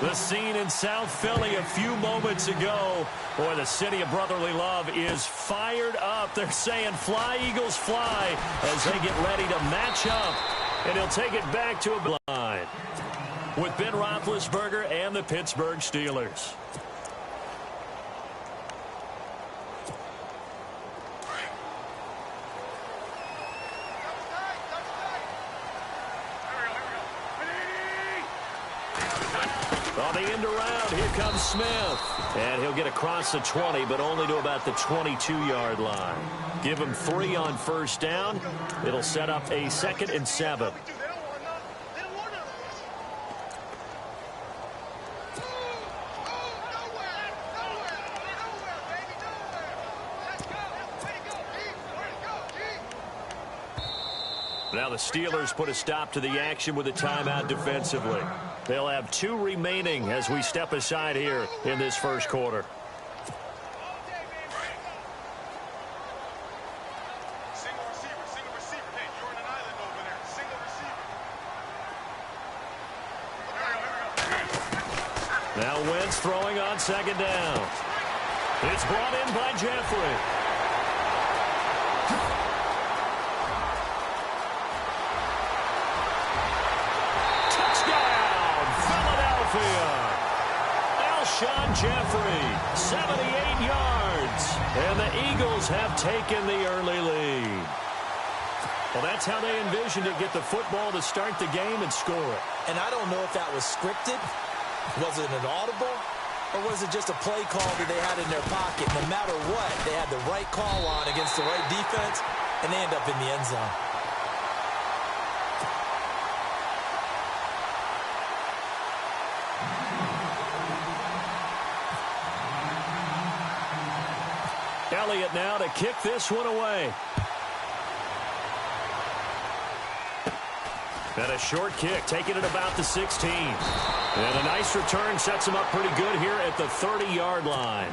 The scene in South Philly a few moments ago. Boy, the city of brotherly love is fired up. They're saying, "Fly, Eagles, fly," as they get ready to match up. And he'll take it back to a line with Ben Roethlisberger and the Pittsburgh Steelers. On the end around, here comes Smith. And he'll get across the 20, but only to about the 22-yard line. Give him 3 on first down. It'll set up a 2nd and 7. Now the Steelers put a stop to the action with a timeout defensively. They'll have 2 remaining as we step aside here in this first quarter. Single receiver. Hey, you're on an island over there. Single receiver. Now Wentz throwing on 2nd down. It's brought in by Jeffrey. Alshon Jeffrey, 78 yards. And the Eagles have taken the early lead. Well, that's how they envisioned it, get the football to start the game and score it. And I don't know if that was scripted. Was it an audible? Or was it just a play call that they had in their pocket? No matter what, they had the right call on against the right defense, and they end up in the end zone. Elliott now to kick this one away. And a short kick, taking it about the 16. And a nice return sets him up pretty good here at the 30-yard line.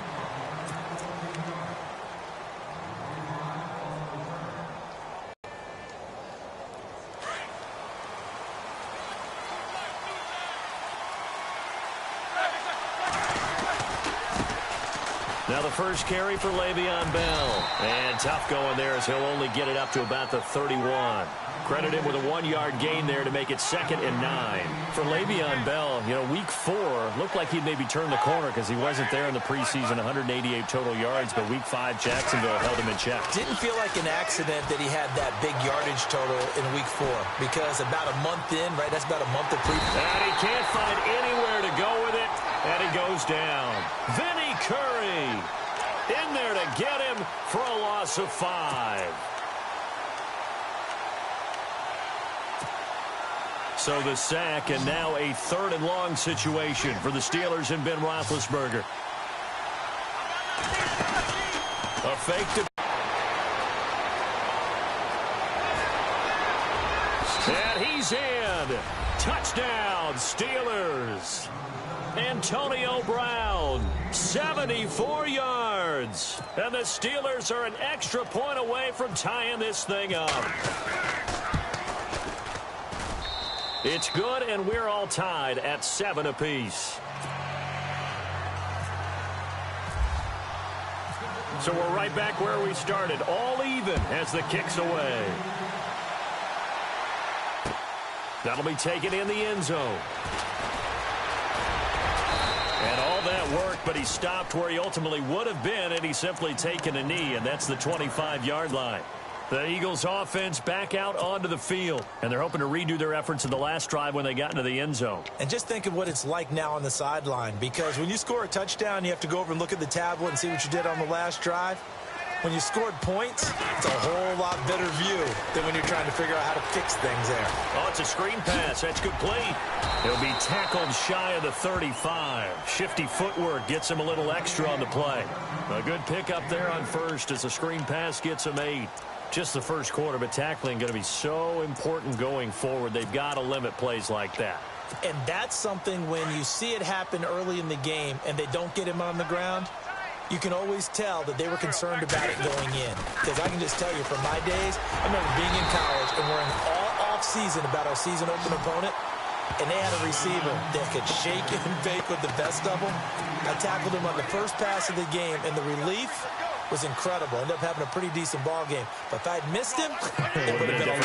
Now the first carry for Le'Veon Bell. And tough going there as he'll only get it up to about the 31. Credit him with a 1-yard gain there to make it 2nd and 9. For Le'Veon Bell, you know, week 4 looked like he'd maybe turn the corner because he wasn't there in the preseason, 188 total yards, but week 5, Jacksonville held him in check. Didn't feel like an accident that he had that big yardage total in week 4 because about a month in, right, that's about a month of pre. And he can't find anywhere to go with it, and he goes down. Vinny Curry in there to get him for a loss of 5. So the sack, and now a 3rd and long situation for the Steelers and Ben Roethlisberger. A fake to... And he's in. Touchdown, Steelers. Antonio Brown, 74 yards. And the Steelers are an extra point away from tying this thing up. It's good, and we're all tied at 7 apiece. So we're right back where we started, all even as the kick's away. That'll be taken in the end zone. And all that worked, but he stopped where he ultimately would have been, and he's simply taken a knee, and that's the 25-yard line. The Eagles offense back out onto the field, and they're hoping to redo their efforts in the last drive when they got into the end zone. And just think of what it's like now on the sideline, because when you score a touchdown, you have to go over and look at the tablet and see what you did on the last drive. When you scored points, it's a whole lot better view than when you're trying to figure out how to fix things there. Oh, it's a screen pass. That's complete. He'll be tackled shy of the 35. Shifty footwork gets him a little extra on the play. A good pickup there on first as the screen pass gets him 8. Just the first quarter, but tackling going to be so important going forward. They've got to limit plays like that. And that's something when you see it happen early in the game and they don't get him on the ground, you can always tell that they were concerned about it going in. Because I can just tell you from my days, I remember being in college and worrying all off season about our season opener opponent. and they had a receiver that could shake and bake with the best of them. I tackled him on the first pass of the game, and the relief was incredible. Ended up having a pretty decent ball game. But if I had missed him, it would have been a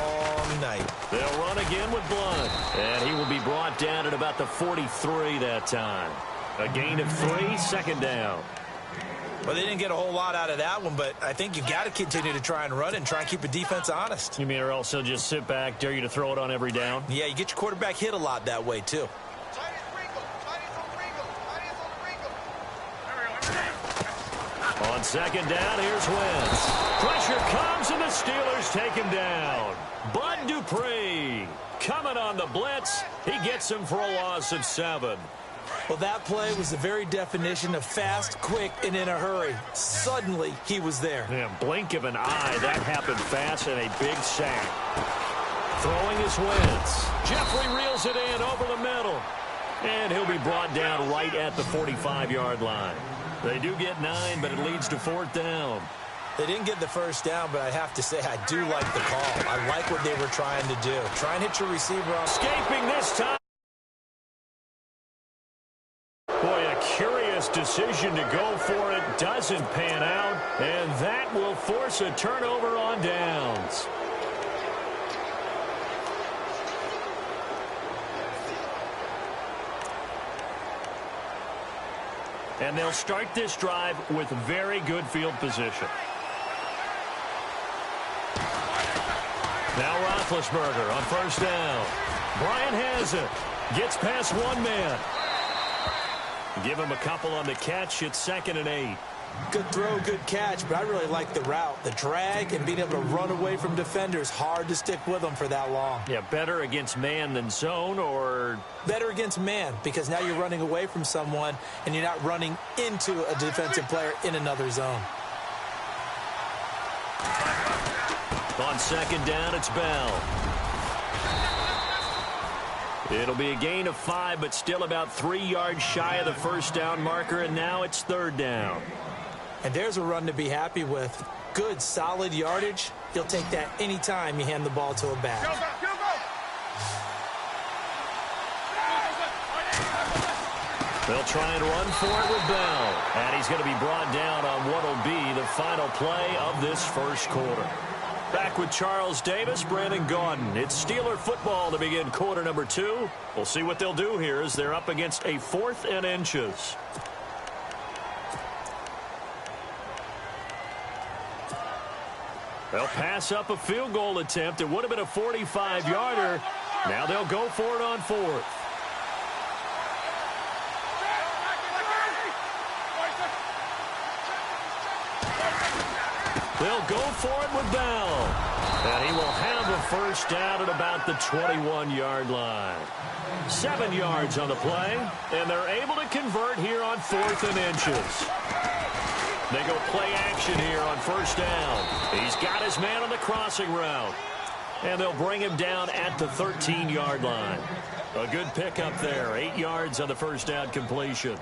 long night. They'll run again with Blunt, and he will be brought down at about the 43 that time. A gain of 3, second down. Well, they didn't get a whole lot out of that one, but I think you've got to continue to try and run and try and keep the defense honest. You mean or else he'll just sit back, dare you to throw it on every down? Yeah, you get your quarterback hit a lot that way, too. On second down, here's Wentz. Pressure comes, and the Steelers take him down. Bud Dupree coming on the blitz. He gets him for a loss of 7. Well, that play was the very definition of fast, quick, and in a hurry. Suddenly, he was there. Yeah, blink of an eye, that happened fast, and a big sack. Throwing is Wentz. Jeffrey reels it in over the middle. And he'll be brought down right at the 45-yard line. They do get 9, but it leads to 4th down. They didn't get the first down, but I have to say I do like the call. I like what they were trying to do. Try and hit your receiver off. Escaping this time. Boy, a curious decision to go for it. Doesn't pan out, and that will force a turnover on downs. And they'll start this drive with very good field position. Now Roethlisberger on first down. Bryant has it. Gets past one man. Give him a couple on the catch. It's 2nd and 8. Good throw, good catch, but I really like the route. The drag and being able to run away from defenders, hard to stick with them for that long. Yeah, better against man than zone, or? Better against man, because now you're running away from someone and you're not running into a defensive player in another zone. On second down, it's Bell. It'll be a gain of 5, but still about 3 yards shy of the first down marker, and now it's 3rd down. And there's a run to be happy with. Good, solid yardage. You'll take that anytime you hand the ball to a back. They'll try and run for it with Bell. And he's going to be brought down on what will be the final play of this first quarter. Back with Charles Davis, Brandon Gaudin. It's Steeler football to begin quarter number 2. We'll see what they'll do here as they're up against a 4th and inches. They'll pass up a field goal attempt. It would have been a 45-yarder. Now they'll go for it on 4th. They'll go for it with Bell. And he will have a first down at about the 21-yard line. 7 yards on the play, and they're able to convert here on 4th and inches. They go play action here on first down. He's got his man on the crossing route. And they'll bring him down at the 13-yard line. A good pickup there. 8 yards on the first down completion.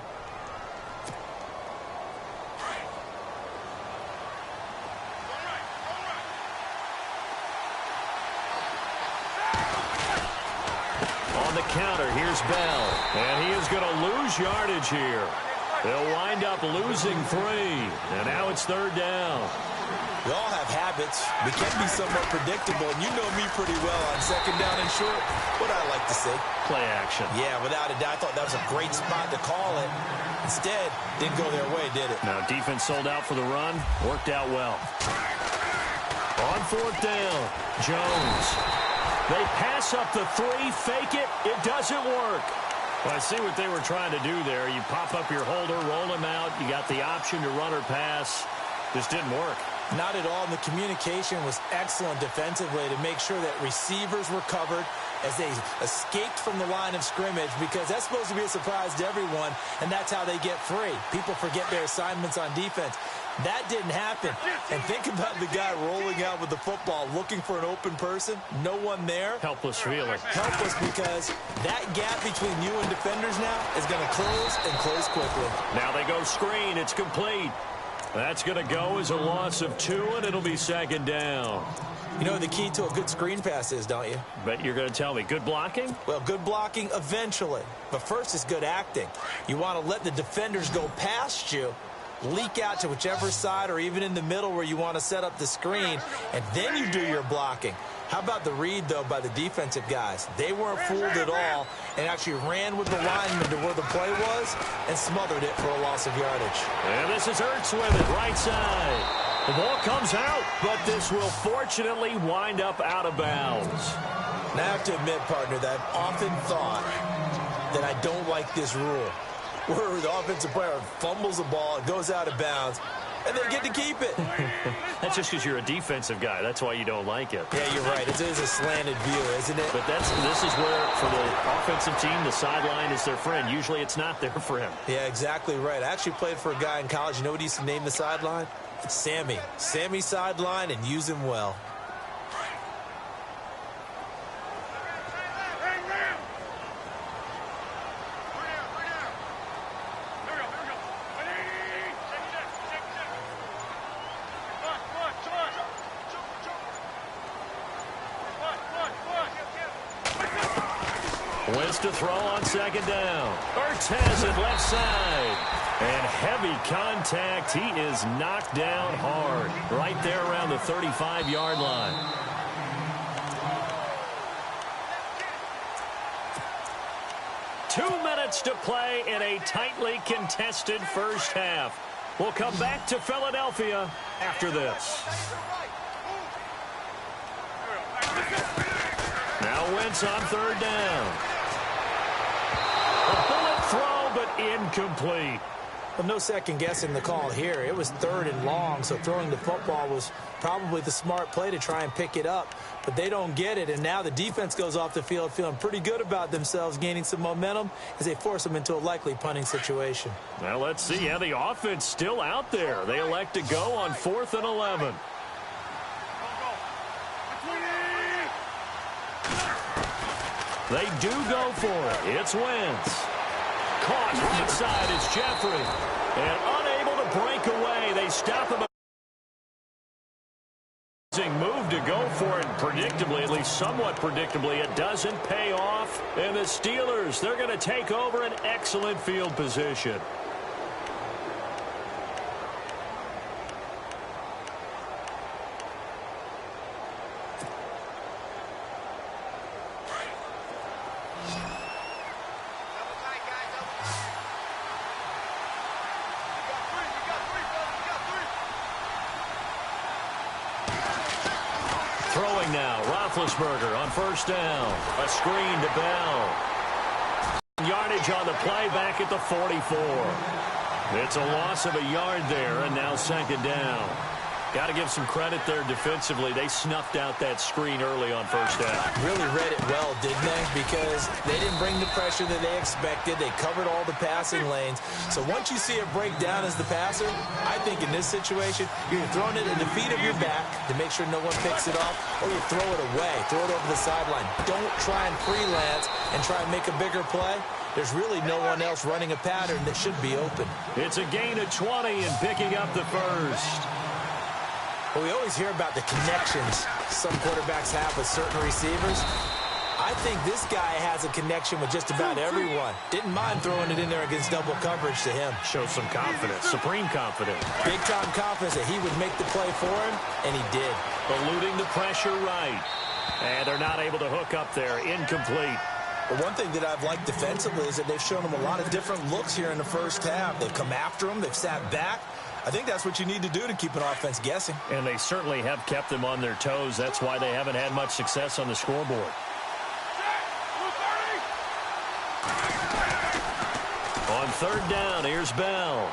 On the counter, here's Bell. And he is going to lose yardage here. They'll wind up losing 3. And now it's 3rd down. We all have habits. We can be somewhat predictable, and you know me pretty well on second down and short. What I like to say. Play action. Yeah, without a doubt. I thought that was a great spot to call it. Instead, didn't go their way, did it? Now, defense sold out for the run. Worked out well. On 4th down, Jones. They pass up the 3, fake it. It doesn't work. Well, I see what they were trying to do there. You pop up your holder, roll him out. You got the option to run or pass. Just didn't work. Not at all. And the communication was excellent defensively to make sure that receivers were covered as they escaped from the line of scrimmage, because that's supposed to be a surprise to everyone, and that's how they get free. People forget their assignments on defense. That didn't happen. And think about the guy rolling out with the football, looking for an open person. No one there. Helpless feeling. Helpless, because that gap between you and defenders now is going to close and close quickly. Now they go screen. It's complete. That's going to go as a loss of 2, and it'll be 2nd down. You know what the key to a good screen pass is, don't you? Bet you're going to tell me. Good blocking? Well, good blocking eventually. But first is good acting. You want to let the defenders go past you, leak out to whichever side or even in the middle where you want to set up the screen, and then you do your blocking. How about the read, though, by the defensive guys? They weren't fooled at all and actually ran with the lineman to where the play was and smothered it for a loss of yardage. And this is Ertz with it, right side. The ball comes out, but this will fortunately wind up out of bounds. Now, I have to admit, partner, that I've often thought that I don't like this rule, where the offensive player fumbles the ball, it goes out of bounds, and they get to keep it. That's just because you're a defensive guy. That's why you don't like it. Yeah, you're right. It is a slanted view, isn't it? But this is where, for the offensive team, the sideline is their friend. Usually it's not their friend. Yeah, exactly right. I actually played for a guy in college. You know what he used to name the sideline? Sammy. Sammy sideline, and use him well. Wins to throw on second down. Ertz has it left side. And heavy contact. He is knocked down hard. Right there around the 35-yard line. Two minutes to play in a tightly contested first half. We'll come back to Philadelphia after this. Now Wentz on third down. A bullet throw, but incomplete. Well, no second guessing the call here. It was third and long, so throwing the football was probably the smart play to try and pick it up. But they don't get it, and now the defense goes off the field feeling pretty good about themselves, gaining some momentum as they force them into a likely punting situation. Well, let's see. Yeah, the offense still out there. They elect to go on 4th and 11. They do go for it. It's Wentz. Caught right side is Jeffrey. And unable to break away. They stop him. Move to go for it predictably, at least somewhat predictably. It doesn't pay off. And the Steelers, they're going to take over an excellent field position. Throwing now, Roethlisberger on first down. A screen to Bell. Yardage on the play back at the 44. It's a loss of a yard there, and now second down. Got to give some credit there defensively. They snuffed out that screen early on first down. Really read it well, didn't they? Because they didn't bring the pressure that they expected. They covered all the passing lanes. So once you see it break down as the passer, I think in this situation, you're throwing it in the feet of your back to make sure no one picks it off, or you throw it away, throw it over the sideline. Don't try and freelance and try and make a bigger play. There's really no one else running a pattern that should be open. It's a gain of 20 and picking up the first. Well, we always hear about the connections some quarterbacks have with certain receivers. I think this guy has a connection with just about everyone. Didn't mind throwing it in there against double coverage to him. Shows some confidence, supreme confidence. Big-time confidence that he would make the play for him, and he did. Eluding the pressure right. And they're not able to hook up there. Incomplete. But one thing that I've liked defensively is that they've shown him a lot of different looks here in the first half. They've come after him. They've sat back. I think that's what you need to do to keep an offense guessing. And they certainly have kept them on their toes. That's why they haven't had much success on the scoreboard. On third down, here's Bell.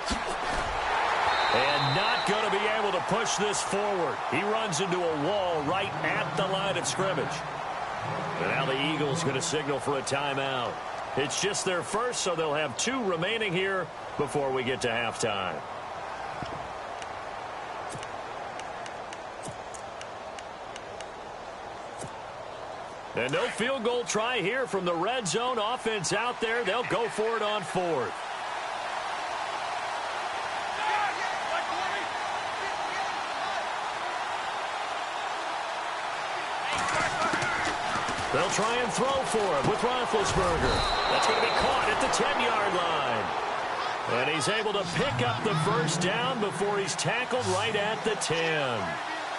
And not going to be able to push this forward. He runs into a wall right at the line of scrimmage. And now the Eagles going to signal for a timeout. It's just their first, so they'll have 2 remaining here before we get to halftime. And no field goal try here from the red zone offense out there. They'll go for it on 4th. They'll try and throw for it with Roethlisberger. That's going to be caught at the 10-yard line. And he's able to pick up the first down before he's tackled right at the 10.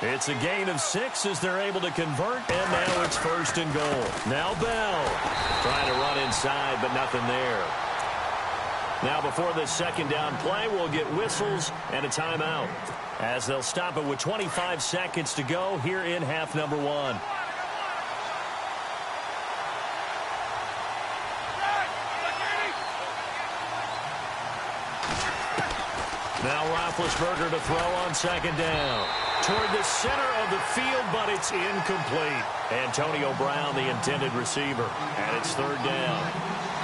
It's a gain of 6 as they're able to convert, and now it's 1st and goal. Now Bell trying to run inside, but nothing there. Now before this second down play, we'll get whistles and a timeout as they'll stop it with 25 seconds to go here in half number 1. Now Roethlisberger to throw on second down. Toward the center of the field, but it's incomplete. Antonio Brown, the intended receiver, and it's 3rd down.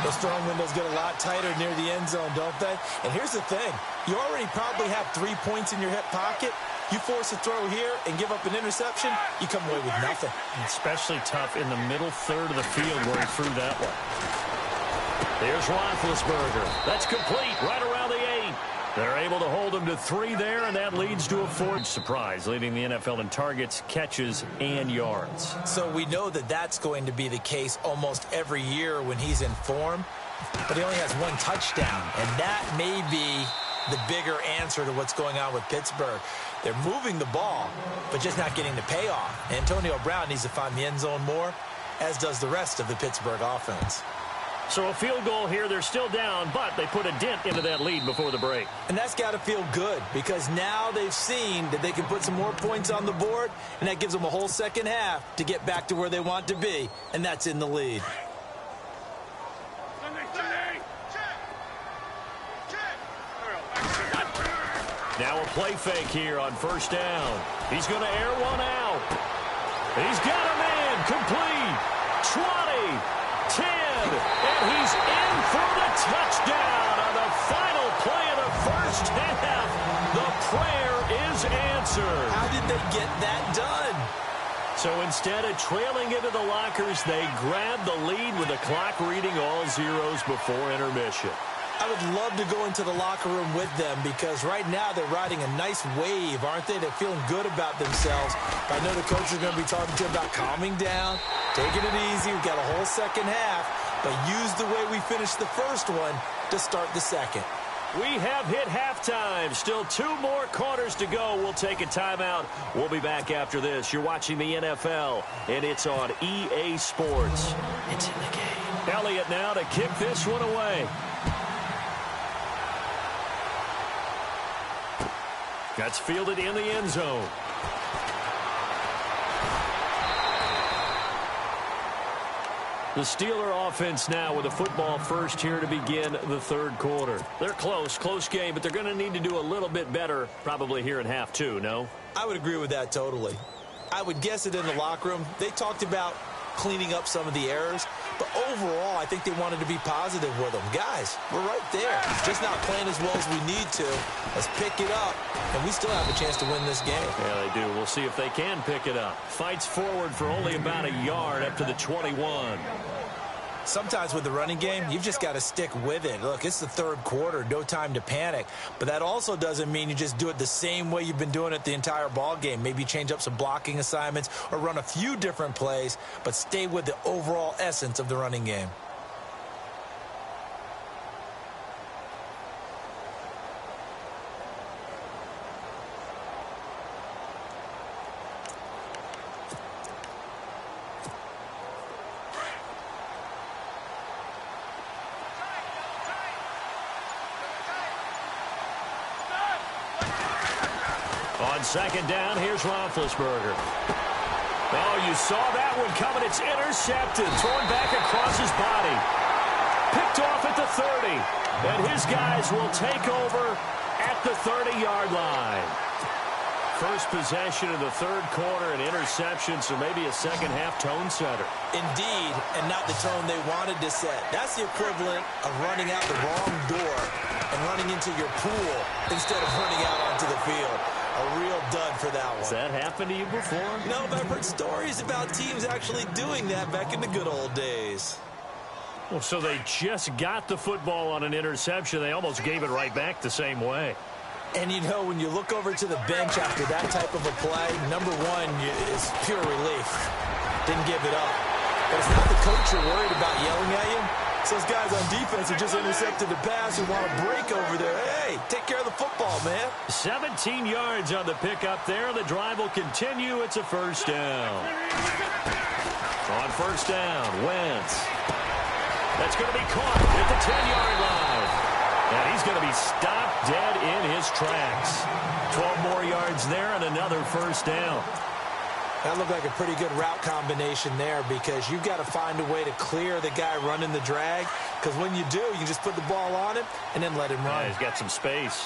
Those throwing windows get a lot tighter near the end zone, don't they? And here's the thing. You already probably have 3 points in your hip pocket. You force a throw here and give up an interception, you come away with nothing. Especially tough in the middle third of the field where he threw that one. There's Roethlisberger. That's complete right around the 8. They're able to hold him to 3 there, and that leads to a 4th surprise, leading the NFL in targets, catches, and yards. So we know that that's going to be the case almost every year when he's in form, but he only has 1 touchdown, and that may be the bigger answer to what's going on with Pittsburgh. They're moving the ball, but just not getting the payoff. Antonio Brown needs to find the end zone more, as does the rest of the Pittsburgh offense. So a field goal here, they're still down, but they put a dent into that lead before the break. And that's got to feel good because now they've seen that they can put some more points on the board, and that gives them a whole second half to get back to where they want to be, and that's in the lead. Now a play fake here on 1st down. He's going to air one out. He's got him in, complete, 20, 10, and he's in for the touchdown on the final play of the first half. The prayer is answered. How did they get that done? So instead of trailing into the lockers, they grabbed the lead with the clock reading all zeros before intermission. I would love to go into the locker room with them because right now they're riding a nice wave, aren't they? They're feeling good about themselves. I know the coach is going to be talking to them about calming down, taking it easy. We've got a whole second half, but use the way we finished the first one to start the second. We have hit halftime. Still 2 more quarters to go. We'll take a timeout. We'll be back after this. You're watching the NFL, and it's on EA Sports. It's in the game. Elliott now to kick this one away. That's fielded in the end zone. The Steeler offense now with a football first here to begin the 3rd quarter. They're close game, but they're going to need to do a little bit better probably here in half 2, no? I would agree with that totally. I would guess it in the locker room. They talked about cleaning up some of the errors, but overall, I think they wanted to be positive with them. Guys, we're right there. Just not playing as well as we need to. Let's pick it up, and we still have a chance to win this game. Yeah, they do. We'll see if they can pick it up. Fights forward for only about a yard up to the 21. Sometimes with the running game, you've just got to stick with it. Look, it's the 3rd quarter, no time to panic. But that also doesn't mean you just do it the same way you've been doing it the entire ball game. Maybe change up some blocking assignments or run a few different plays, but stay with the overall essence of the running game. On second down, here's Roethlisberger. Oh, you saw that one coming. It's intercepted. Thrown back across his body. Picked off at the 30. And his guys will take over at the 30-yard line. First possession of the 3rd quarter, an interception, so maybe a second-half tone setter. Indeed, and not the tone they wanted to set. That's the equivalent of running out the wrong door and running into your pool instead of running out onto the field. A real dud for that one. Has that happened to you before? No, but I've heard stories about teams actually doing that back in the good old days. Well, so they just got the football on an interception. They almost gave it right back the same way. And, you know, when you look over to the bench after that type of a play, number one is pure relief. Didn't give it up. But it's not the coach you're worried about yelling at you. So those guys on defense are just intercepted the pass and want to break over there. Hey, take care of the football, man. 17 yards on the pickup there. The drive will continue. It's a first down. On first down, Wentz. That's going to be caught at the 10-yard line. And he's going to be stopped dead in his tracks. 12 more yards there and another first down. That looked like a pretty good route combination there because you've got to find a way to clear the guy running the drag. Because when you do, you just put the ball on him and then let him run. Yeah, he's got some space.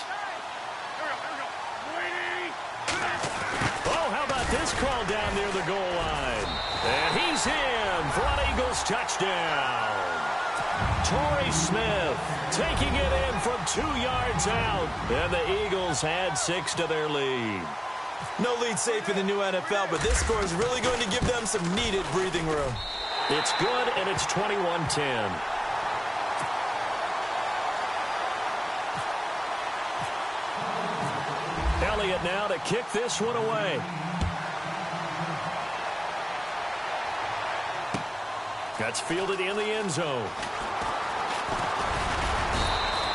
Oh, how about this call down near the goal line? And he's in for an Eagles touchdown. Torrey Smith taking it in from 2 yards out. And the Eagles add 6 to their lead. No lead safe in the new NFL, but this score is really going to give them some needed breathing room. It's good, and it's 21-10. Elliott now to kick this one away. That's fielded in the end zone.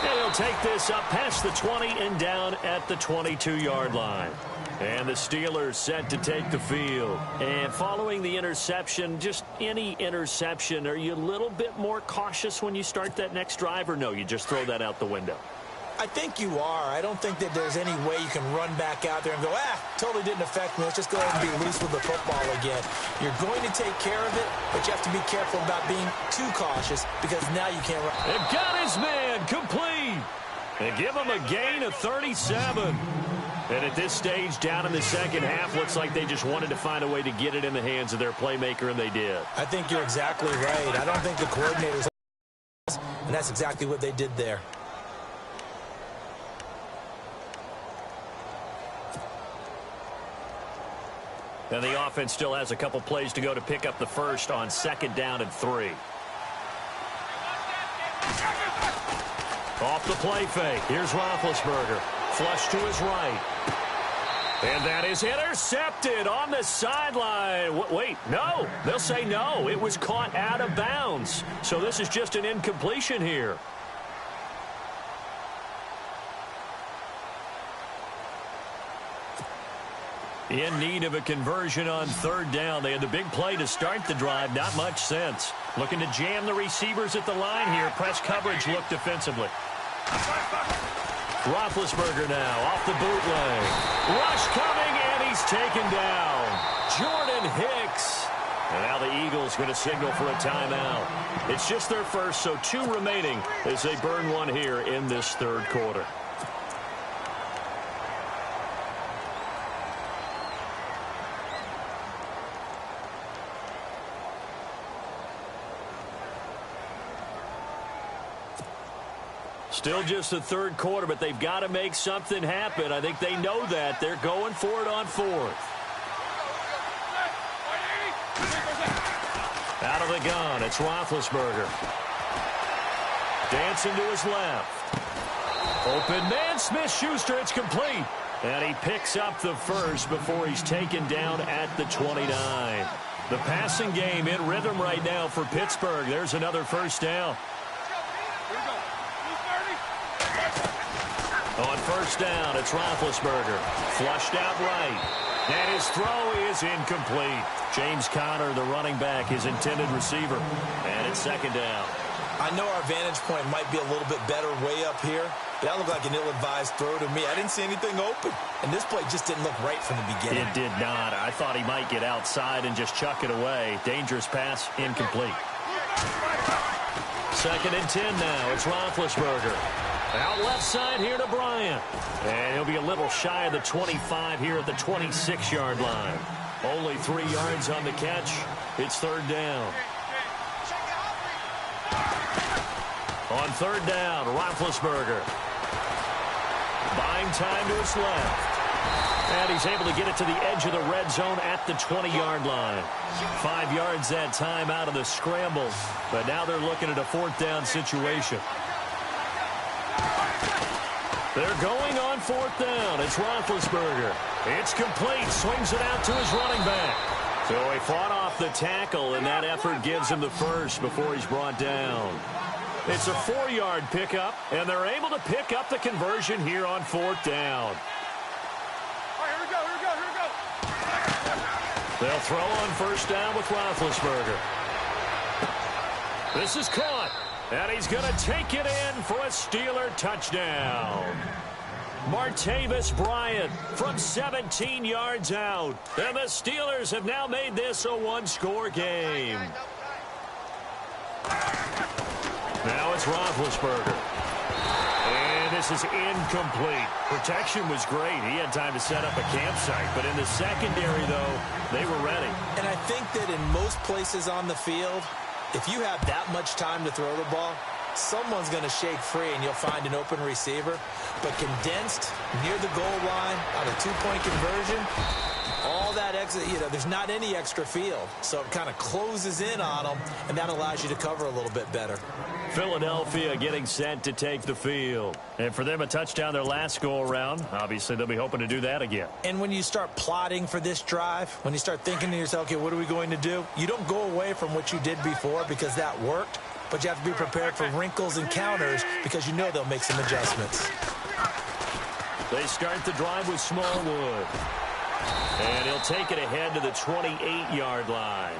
And he'll take this up past the 20 and down at the 22-yard line. And the Steelers set to take the field. And following the interception, just any interception, are you a little bit more cautious when you start that next drive, or no, you just throw that out the window? I think you are. I don't think that there's any way you can run back out there and go, totally didn't affect me. Let's just go ahead and be loose with the football again. You're going to take care of it, but you have to be careful about being too cautious because now you can't run. They've got his man complete. They give him a gain of 37. And at this stage, down in the second half, looks like they just wanted to find a way to get it in the hands of their playmaker, and they did. I think you're exactly right. I don't think the coordinators, and that's exactly what they did there. And the offense still has a couple plays to go to pick up the first on 2nd down and 3. Off the play fake. Here's Roethlisberger. Flush to his right. And that is intercepted on the sideline. Wait, no. They'll say no. It was caught out of bounds. So this is just an incompletion here. In need of a conversion on 3rd down. They had the big play to start the drive. Not much sense. Looking to jam the receivers at the line here. Press coverage look defensively. Roethlisberger now off the bootleg. Rush coming, and he's taken down. Jordan Hicks. And now the Eagles going to signal for a timeout. It's just their first, so 2 remaining as they burn one here in this 3rd quarter. Still just the 3rd quarter, but they've got to make something happen. I think they know that. They're going for it on 4th. Out of the gun, it's Roethlisberger. Dancing to his left. Open man, Smith-Schuster, it's complete. And he picks up the first before he's taken down at the 29. The passing game in rhythm right now for Pittsburgh. There's another first down. On first down, it's Roethlisberger. Flushed out right. And his throw is incomplete. James Conner, the running back, his intended receiver. And it's 2nd down. I know our vantage point might be a little bit better way up here, but that looked like an ill-advised throw to me. I didn't see anything open. And this play just didn't look right from the beginning. It did not. I thought he might get outside and just chuck it away. Dangerous pass, incomplete. 2nd and 10 now. It's Roethlisberger. Out left side here to Bryant. And he'll be a little shy of the 25 here at the 26-yard line. Only 3 yards on the catch. It's 3rd down. On 3rd down, Roethlisberger. Buying time to his left. And he's able to get it to the edge of the red zone at the 20-yard line. 5 yards that time out of the scramble. But now they're looking at a 4th down situation. They're going on 4th down. It's Roethlisberger. It's complete. Swings it out to his running back. So he fought off the tackle, and that effort gives him the first before he's brought down. It's a 4-yard pickup, and they're able to pick up the conversion here on 4th down. All right, here we go. They'll throw on 1st down with Roethlisberger. This is caught, and he's going to take it in for a Steeler touchdown. Martavis Bryant from 17 yards out. And the Steelers have now made this a one-score game. Now it's Roethlisberger. And this is incomplete. Protection was great. He had time to set up a campsite. But in the secondary, though, they were ready. And I think that in most places on the field, if you have that much time to throw the ball, someone's going to shake free and you'll find an open receiver. But condensed near the goal line on a two-point conversion, all that exit, there's not any extra field. So it kind of closes in on them, and that allows you to cover a little bit better. Philadelphia getting set to take the field. And for them, a touchdown their last go-around. Obviously, they'll be hoping to do that again. And when you start plotting for this drive, when you start thinking to yourself, okay, what are we going to do? You don't go away from what you did before because that worked. But you have to be prepared for wrinkles and counters because you know they'll make some adjustments. They start the drive with Smallwood. And he'll take it ahead to the 28-yard line.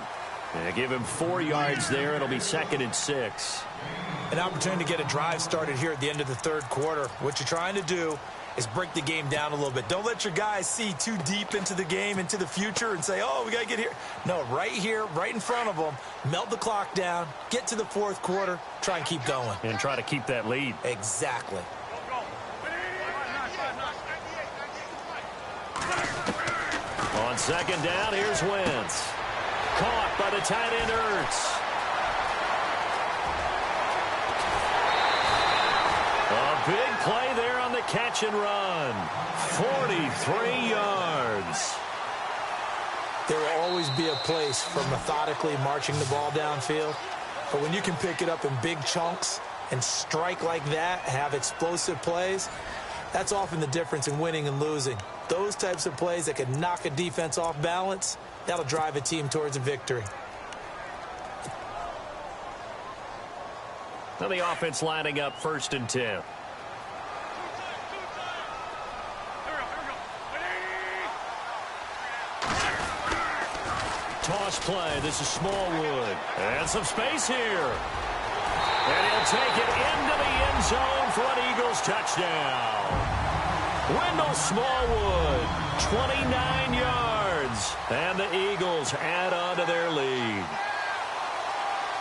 And give him 4 yards there. It'll be 2nd and 6. An opportunity to get a drive started here at the end of the third quarter. What you're trying to do is break the game down a little bit. Don't let your guys see too deep into the game, into the future, and say, oh, we got to get here. No, right here, right in front of them, melt the clock down, get to the fourth quarter, try and keep going. And try to keep that lead. Exactly. On 2nd down, here's Wentz. Caught by the tight end Ertz. A big play there on the catch and run. 43 yards. There will always be a place for methodically marching the ball downfield. But when you can pick it up in big chunks and strike like that, have explosive plays, that's often the difference in winning and losing. Those types of plays that can knock a defense off balance, that'll drive a team towards a victory. Now the offense lining up 1st and 10. Toss play. This is Smallwood. And some space here. And he'll take it into the end zone for an Eagles touchdown. Wendell Smallwood, 29 yards. And the Eagles add on to their lead.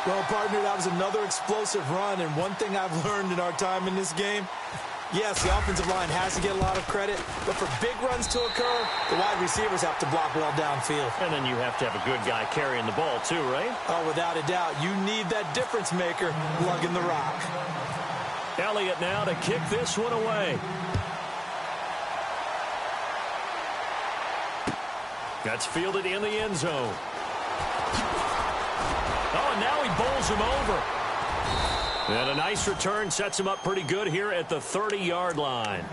Well, partner, that was another explosive run. And one thing I've learned in our time in this game, yes, the offensive line has to get a lot of credit, but for big runs to occur, the wide receivers have to block well downfield. And then you have to have a good guy carrying the ball too, right? Oh, without a doubt. You need that difference maker lugging the rock. Elliott now to kick this one away. That's fielded in the end zone. Oh, and now he bowls him over. And a nice return sets him up pretty good here at the 30-yard line.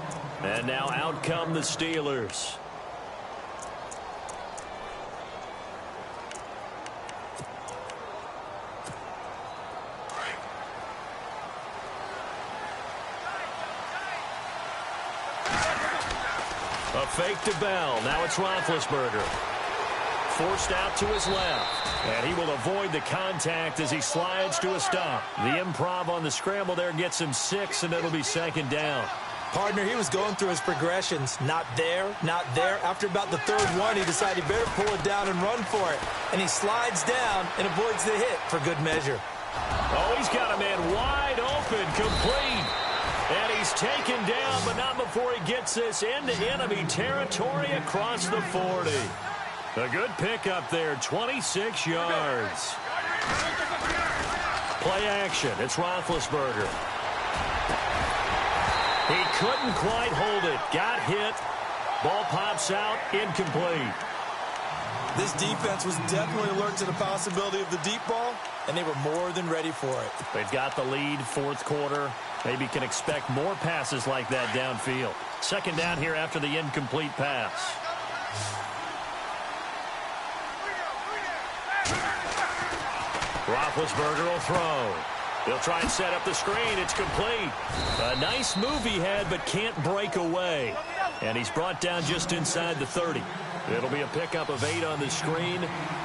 And now out come the Steelers. A fake to Bell. Now it's Roethlisberger. Forced out to his left. And he will avoid the contact as he slides to a stop. The improv on the scramble there gets him 6, and it'll be 2nd down. Partner, he was going through his progressions. Not there, not there. After about the third one, he decided he better pull it down and run for it. And he slides down and avoids the hit for good measure. Oh, he's got a man wide open, complete. And he's taken down, but not before he gets this into enemy territory across the 40. A good pickup there, 26 yards. Play action, it's Roethlisberger. He couldn't quite hold it. Got hit. Ball pops out, incomplete. This defense was definitely alert to the possibility of the deep ball, and they were more than ready for it. They've got the lead, fourth quarter. Maybe can expect more passes like that downfield. 2nd down here after the incomplete pass. Roethlisberger will throw. He'll try and set up the screen. It's complete. A nice move he had, but can't break away. And he's brought down just inside the 30. It'll be a pickup of 8 on the screen,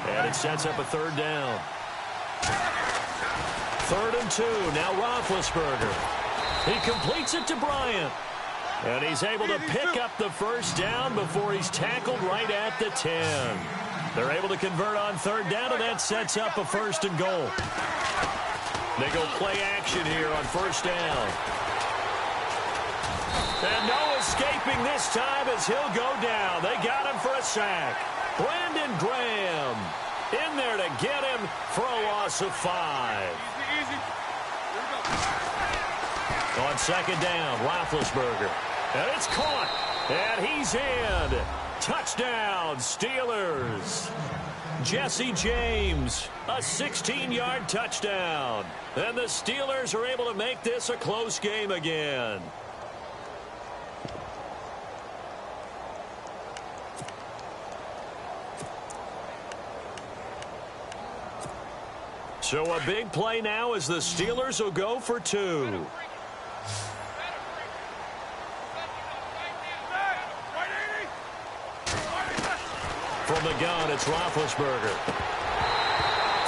and it sets up a third down. 3rd and 2. Now Roethlisberger. He completes it to Bryant. And he's able to pick up the first down before he's tackled right at the 10. They're able to convert on 3rd down, and that sets up a 1st and goal. They go play action here on 1st down. And no escaping this time as he'll go down. They got him for a sack. Brandon Graham in there to get him for a loss of 5. Easy. Here we go. On 2nd down, Roethlisberger. And it's caught. And he's in. Touchdown, Steelers. Jesse James, a 16-yard touchdown. And the Steelers are able to make this a close game again. So a big play now as the Steelers will go for 2. From the gun, it's Roethlisberger.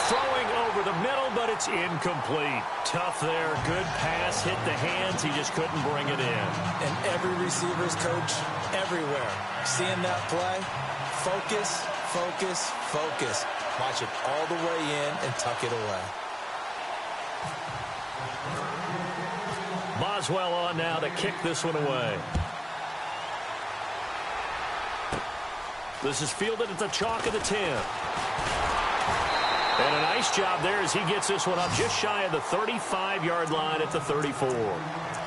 Throwing over the middle, but it's incomplete. Tough there. Good pass. Hit the hands. He just couldn't bring it in. And every receiver's coach everywhere. Seeing that play, focus, focus, focus. Watch it all the way in and tuck it away. Boswell on now to kick this one away. This is fielded at the chalk of the 10. And a nice job there as he gets this one up just shy of the 35-yard line at the 34.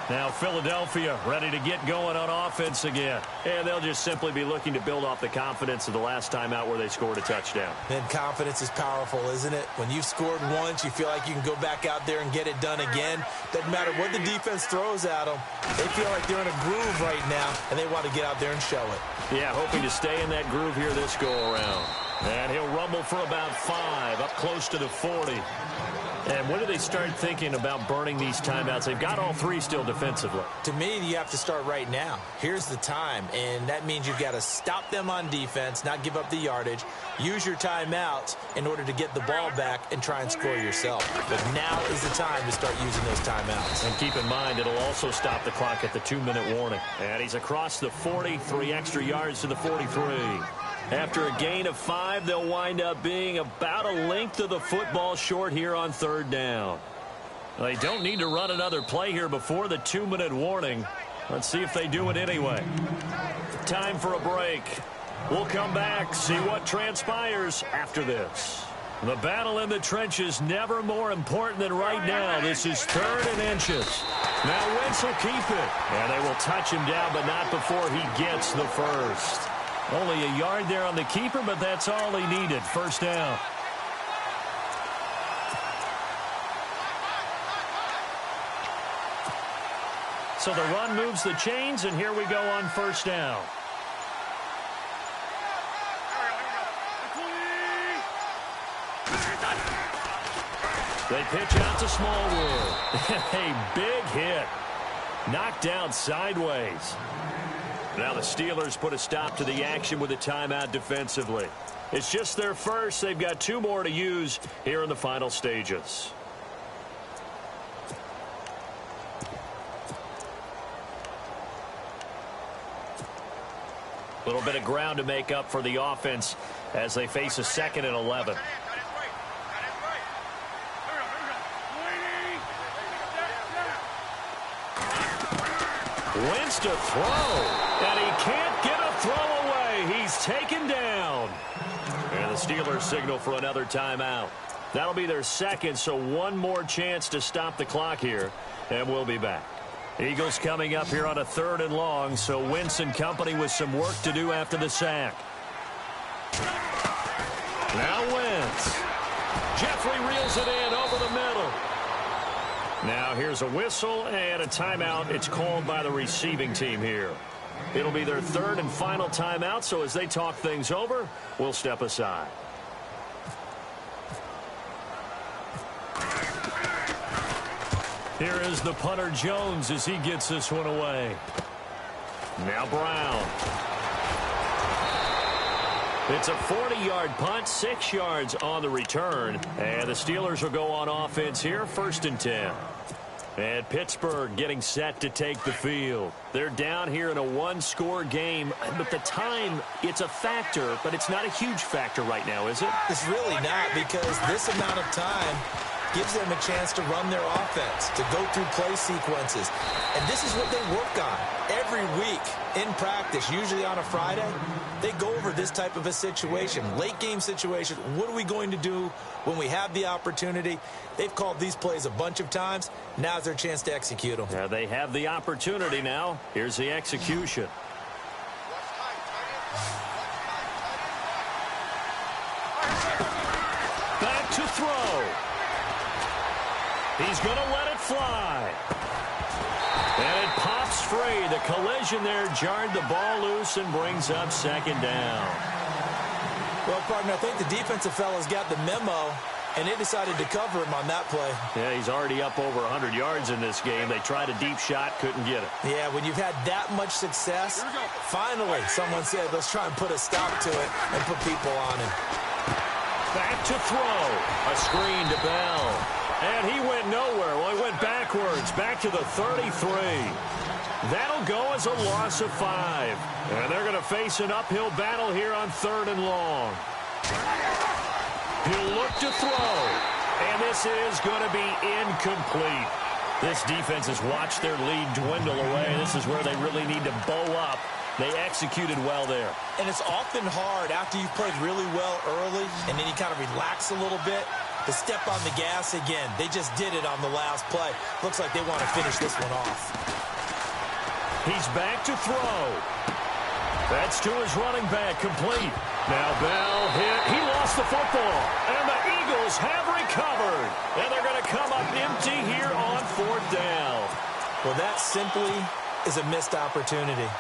Now Philadelphia ready to get going on offense again. And they'll just simply be looking to build off the confidence of the last time out where they scored a touchdown. And confidence is powerful, isn't it? When you've scored once, you feel like you can go back out there and get it done again. Doesn't matter what the defense throws at them. They feel like they're in a groove right now, and they want to get out there and show it. Yeah, hoping to stay in that groove here this go-around. And he'll rumble for about 5, up close to the 40. And when do they start thinking about burning these timeouts? They've got all 3 still defensively. To me, you have to start right now. Here's the time, and that means you've got to stop them on defense, not give up the yardage, use your timeouts in order to get the ball back and try and score yourself. But now is the time to start using those timeouts. And keep in mind, it'll also stop the clock at the 2-minute warning. And he's across the 40, 3 extra yards to the 43. After a gain of 5, they'll wind up being about a length of the football short here on 3rd down. They don't need to run another play here before the 2-minute warning. Let's see if they do it anyway. Time for a break. We'll come back, see what transpires after this. The battle in the trenches never more important than right now. This is 3rd and inches. Now Wentz will keep it. And they will touch him down, but not before he gets the first. Only a yard there on the keeper, but that's all he needed. 1st down. So the run moves the chains, and here we go on 1st down. They pitch out to Smallwood. A big hit. Knocked down sideways. Now the Steelers put a stop to the action with a timeout defensively. It's just their first. They've got 2 more to use here in the final stages. A little bit of ground to make up for the offense as they face a 2nd and 11. Wentz to throw. And he can't get a throw away. He's taken down. And the Steelers signal for another timeout. That'll be their 2nd, so 1 more chance to stop the clock here. And we'll be back. Eagles coming up here on a 3rd and long, so Wentz and company with some work to do after the sack. Now Wentz. Jeffrey reels it in over the middle. Now here's a whistle and a timeout. It's called by the receiving team here. It'll be their 3rd and final timeout, so as they talk things over, we'll step aside. Here is the punter Jones as he gets this one away. Now Brown. It's a 40-yard punt, 6 yards on the return. And the Steelers will go on offense here, 1st and 10. And Pittsburgh getting set to take the field. They're down here in a one-score game, but the time, it's a factor, but it's not a huge factor right now, is it? It's really not, because this amount of time gives them a chance to run their offense, to go through play sequences. And this is what they work on every week in practice, usually on a Friday. They go over this type of a situation, late game situation. What are we going to do when we have the opportunity? They've called these plays a bunch of times. Now's their chance to execute them. Yeah, they have the opportunity now. Here's the execution. Back to throw. He's going to let it fly. And it pops free. The collision there jarred the ball loose and brings up 2nd down. Well, partner, I think the defensive fellas got the memo, and they decided to cover him on that play. Yeah, he's already up over 100 yards in this game. They tried a deep shot, couldn't get it. Yeah, when you've had that much success, finally someone said, let's try and put a stop to it and put people on him. Back to throw. A screen to Bell. And he went nowhere. Well, he went backwards, back to the 33. That'll go as a loss of 5. And they're going to face an uphill battle here on 3rd and long. He'll look to throw. And this is going to be incomplete. This defense has watched their lead dwindle away. This is where they really need to bow up. They executed well there. And it's often hard after you've played really well early and then you kind of relax a little bit to step on the gas again. They just did it on the last play. Looks like they want to finish this one off. He's back to throw. That's to his running back, complete. Now Bell hit. He lost the football. And the Eagles have recovered. And they're going to come up empty here on 4th down. Well, that simply is a missed opportunity.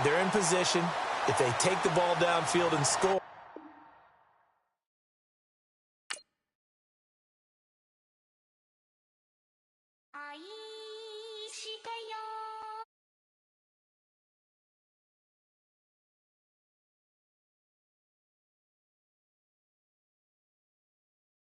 They're in position. If they take the ball downfield and score,